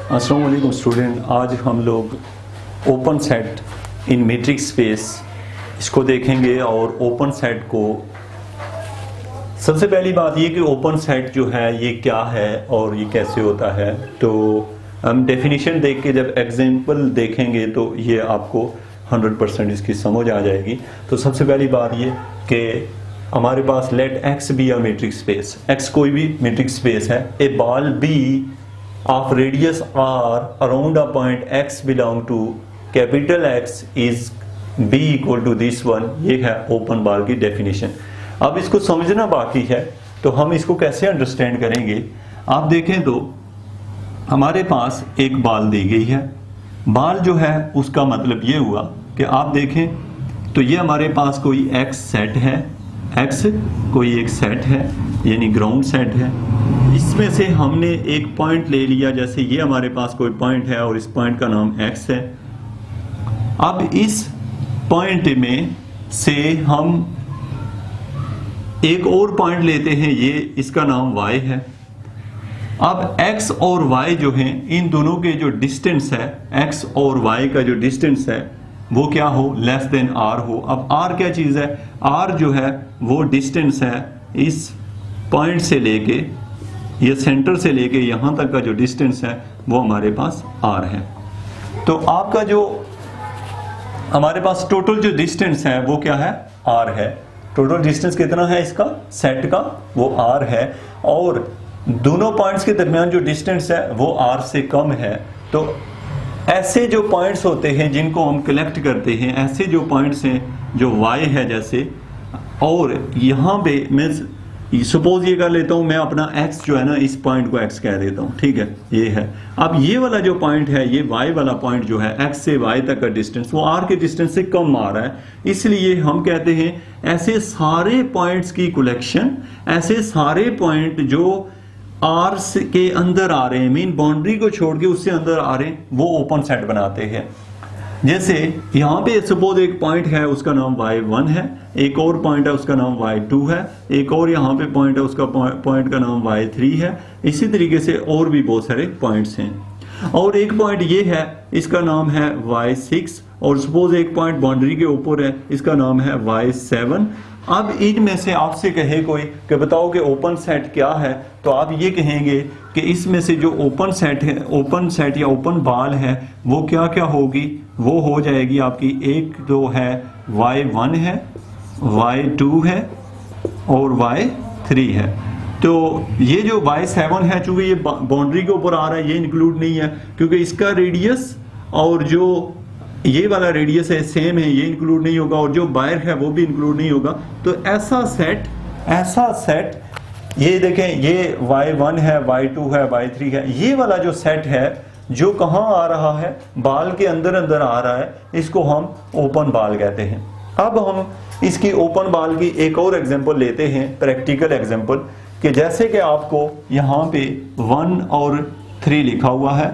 अस्सलाम वालेकुम स्टूडेंट, आज हम लोग ओपन सेट इन मैट्रिक्स स्पेस इसको देखेंगे। और ओपन सेट को सबसे पहली बात ये कि ओपन सेट जो है ये क्या है और ये कैसे होता है। तो हम डेफिनेशन देख के जब एग्जाम्पल देखेंगे तो ये आपको 100% इसकी समझ आ जाएगी। तो सबसे पहली बात ये कि हमारे पास let X be a matrix space, X कोई भी मैट्रिक्स स्पेस है। A ball B of radius r around a point x belong to capital X is b equal to this one। ये है ओपन बॉल की definition. अब इसको समझना बाकी है, तो हम इसको कैसे अंडरस्टैंड करेंगे। आप देखें तो हमारे पास एक बॉल दी गई है। बॉल जो है उसका मतलब ये हुआ कि आप देखें तो ये हमारे पास कोई x सेट है, x कोई एक सेट है यानी ग्राउंड सेट है। इसमें से हमने एक पॉइंट ले लिया, जैसे ये हमारे पास कोई पॉइंट है और इस पॉइंट का नाम x है। अब इस पॉइंट में से हम एक और पॉइंट लेते हैं, ये इसका नाम y है। अब x और y जो हैं, इन दोनों के जो डिस्टेंस है, x और y का जो डिस्टेंस है वो क्या हो, लेस देन r हो। अब r क्या चीज़ है, r जो है वो डिस्टेंस है इस पॉइंट से लेके, ये सेंटर से लेके यहाँ तक का जो डिस्टेंस है वो हमारे पास r है। तो आपका जो हमारे पास टोटल जो डिस्टेंस है वो क्या है, r है। टोटल डिस्टेंस कितना है इसका सेट का, वो r है। और दोनों पॉइंट्स के दरमियान जो डिस्टेंस है वो r से कम है। तो ऐसे जो पॉइंट्स होते हैं जिनको हम कलेक्ट करते हैं, ऐसे जो पॉइंट्स हैं जो y है जैसे, और यहाँ पे मैं सपोज ये कर लेता हूँ, मैं अपना x जो है ना इस पॉइंट को x कह देता हूँ, ठीक है, ये है। अब ये वाला जो पॉइंट है, ये y वाला पॉइंट जो है, x से y तक का डिस्टेंस वो r के डिस्टेंस से कम आ रहा है। इसलिए हम कहते हैं ऐसे सारे पॉइंट्स की कलेक्शन, ऐसे सारे पॉइंट जो r के अंदर आ रहे हैं, मीन बाउंड्री को छोड़ के उससे अंदर आ रहे हैं, वो ओपन सेट बनाते हैं। जैसे यहाँ पे सपोज एक पॉइंट है उसका नाम y1 है, एक और पॉइंट है उसका नाम y2 है, एक और यहाँ पे पॉइंट है उसका पॉइंट का नाम y3 है। इसी तरीके से और भी बहुत सारे पॉइंट्स हैं। और एक पॉइंट ये है, इसका नाम है y6, और सपोज एक पॉइंट बाउंड्री के ऊपर है, इसका नाम है y7। अब इनमें से आपसे कहे कोई कि बताओ कि ओपन सेट क्या है, तो आप ये कहेंगे कि इसमें से जो ओपन सेट है, ओपन सेट या ओपन बॉल है, वो क्या क्या होगी, वो हो जाएगी आपकी, एक तो है y1 है, y2 है और y3 है। तो ये जो y7 है, चूंकि ये बाउंड्री के ऊपर आ रहा है, ये इंक्लूड नहीं है क्योंकि इसका रेडियस और जो ये वाला रेडियस है सेम है, ये इंक्लूड नहीं होगा, और जो बाहर है वो भी इंक्लूड नहीं होगा। तो ऐसा सेट ये देखें, ये y1 है, y2 है, y3 है, ये वाला जो सेट है जो कहाँ आ रहा है, बाल के अंदर अंदर आ रहा है, इसको हम ओपन बाल कहते हैं। अब हम इसकी ओपन बाल की एक और एग्जांपल लेते हैं, प्रैक्टिकल एग्जांपल, कि जैसे कि आपको यहाँ पे 1 और 3 लिखा हुआ है।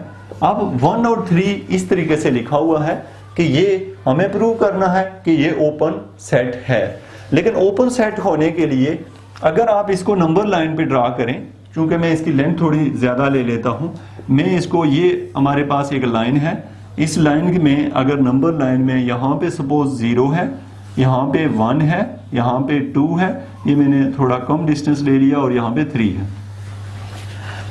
अब 1 और 3 इस तरीके से लिखा हुआ है कि ये हमें प्रूव करना है कि ये ओपन सेट है। लेकिन ओपन सेट होने के लिए अगर आप इसको नंबर लाइन पे ड्रा करें, क्योंकि मैं इसकी लेंथ थोड़ी ज़्यादा ले लेता हूँ, मैं इसको, ये हमारे पास एक लाइन है, इस लाइन में अगर नंबर लाइन में यहाँ पे सपोज 0 है, यहाँ पे 1 है, यहाँ पे 2 है, ये मैंने थोड़ा कम डिस्टेंस ले लिया, और यहाँ पे 3 है।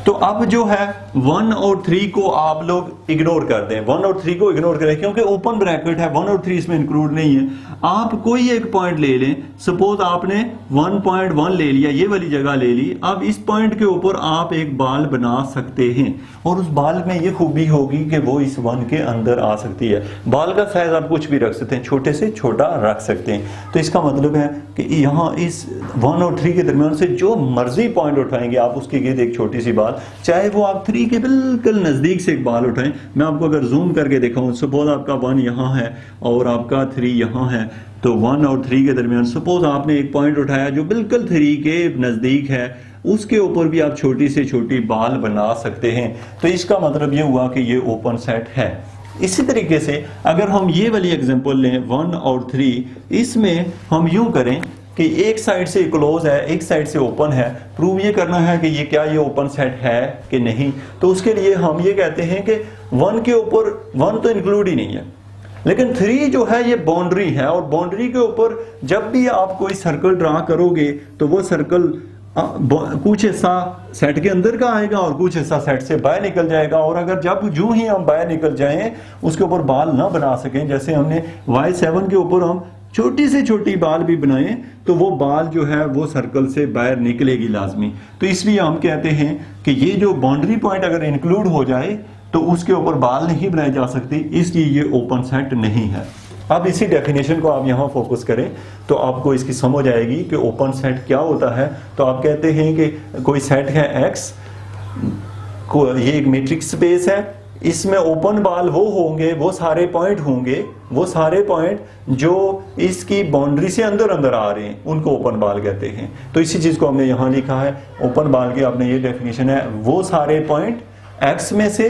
तो अब जो है 1 और 3 को आप लोग इग्नोर कर दें, 1 और 3 को इग्नोर करें क्योंकि ओपन ब्रैकेट है, 1 और 3 इसमें इंक्लूड नहीं है। आप कोई एक पॉइंट ले लें, सपोज आपने 1.1 ले लिया, ये वाली जगह ले ली। अब इस पॉइंट के ऊपर आप एक बाल बना सकते हैं, और उस बाल में ये खूबी होगी कि वो इस 1 के अंदर आ सकती है। बाल का साइज आप कुछ भी रख सकते हैं, छोटे से छोटा रख सकते हैं। तो इसका मतलब है कि यहाँ इस 1 और 3 के दरमियान से जो मर्जी पॉइंट उठाएंगे आप, उसके गिर्द एक छोटी सी बाल, चाहे वो आप 3 के बिल्कुल नजदीक से एक बाल उठाएं। मैं आपको अगर जूम करके दिखाऊं, सपोज आपका 1 यहाँ है और आपका 3 यहाँ है, तो 1 और 3 के दरमियान सपोज आपने एक पॉइंट उठाया जो बिल्कुल 3 के नजदीक है, उसके ऊपर भी आप छोटी से छोटी बाल बना सकते हैं। तो इसका मतलब ये हुआ कि ये ओपन सेट है। इसी तरीके से अगर हम ये वाली एग्जांपल लें 1 और 3, इसमें हम यूं करें कि एक साइड से क्लोज है, एक साइड से ओपन है, प्रूव ये करना है कि ये क्या ये ओपन सेट है कि नहीं, तो उसके लिए हम ये कहते हैं कि 1 के ऊपर 1 तो इंक्लूड ही नहीं है, लेकिन 3 जो है ये बाउंड्री है, और बाउंड्री के ऊपर जब भी आप कोई सर्कल ड्रा करोगे तो वो सर्कल कुछ हिस्सा सेट के अंदर का आएगा और कुछ हिस्सा सेट से बाहर निकल जाएगा। और अगर जब यूं ही हम बाहर निकल जाएं, उसके ऊपर बाल ना बना सकें, जैसे हमने y7 के ऊपर हम छोटी से छोटी बाल भी बनाए, तो वो बाल जो है वो सर्कल से बाहर निकलेगी लाजमी। तो इसलिए हम कहते हैं कि ये जो बाउंड्री पॉइंट अगर इंक्लूड हो जाए तो उसके ऊपर बाल नहीं बनाए जा सकते, इसलिए ये ओपन सेट नहीं है। अब इसी डेफिनेशन को आप यहाँ फोकस करें तो आपको इसकी समझ आएगी कि ओपन सेट क्या होता है। तो आप कहते हैं कि कोई सेट है X, ये एक मैट्रिक्स स्पेस है, इसमें ओपन बाल वो होंगे, वो सारे पॉइंट होंगे, वो सारे पॉइंट जो इसकी बाउंड्री से अंदर अंदर आ रहे हैं, उनको ओपन बाल कहते हैं। तो इसी चीज को हमने यहाँ लिखा है, ओपन बाल की आपने ये डेफिनेशन है, वो सारे पॉइंट X में से,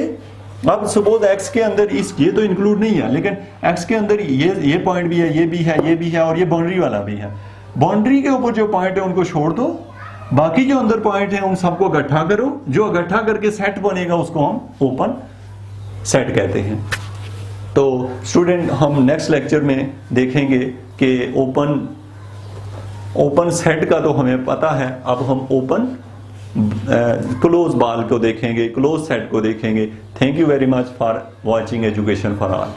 अब सपोज X के अंदर इस ये तो इंक्लूड नहीं है, लेकिन X के अंदर ये पॉइंट भी है, ये भी है, ये भी है, और ये बाउंड्री वाला भी है। बाउंड्री के ऊपर जो पॉइंट है उनको छोड़ दो, बाकी जो अंदर पॉइंट है उन सबको इकट्ठा करो, जो इकट्ठा करके सेट बनेगा उसको हम ओपन सेट कहते हैं। तो स्टूडेंट हम नेक्स्ट लेक्चर में देखेंगे कि ओपन सेट का तो हमें पता है, अब हम ओपन क्लोज बाल को देखेंगे, क्लोज सेट को देखेंगे। Thank you very much for watching education for all.